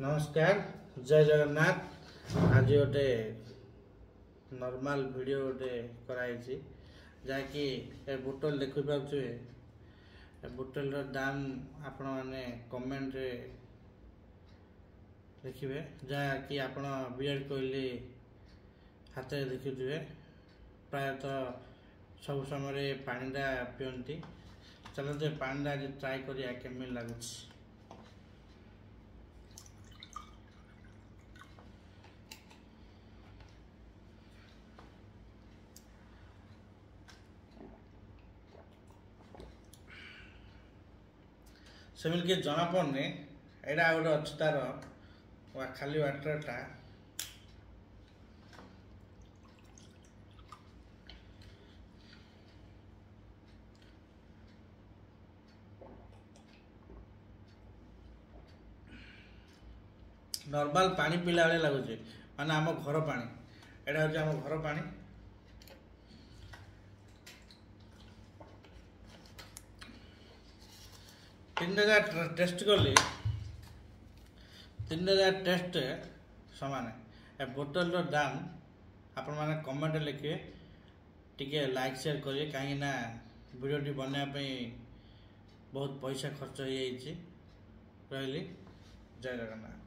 नमस्कार जय जगन्नाथ। आज गोटे नॉर्मल वीडियो गोटे कराई जहाँकि ए बोतल देखि पारे बोतल दाम आपण मैंने कमेंट रे देखिए जहाँकि आपण बीएड कहले हाथ देखुए प्रायतः सब समय पानीटा पियंती। चलते पानीटा आज ट्राए करिया केमी लगुच। सेमिल के जना पड़ने एटा गोटे अच्छी तार खाली वाटरटा नॉर्मल पानी पीला बेले लगुचे माने आम घर पानी एटा हूँ आम घर पानी। तीन जगह टेस्ट कली तीन जगह टेस्ट समान ए बोतल दाम आपण मैंने कमेंट लिखे टिके लाइक शेयर करिए कहीं वीडियोटी बनापी बहुत पैसा खर्च हो रही। जय जगन्नाथ।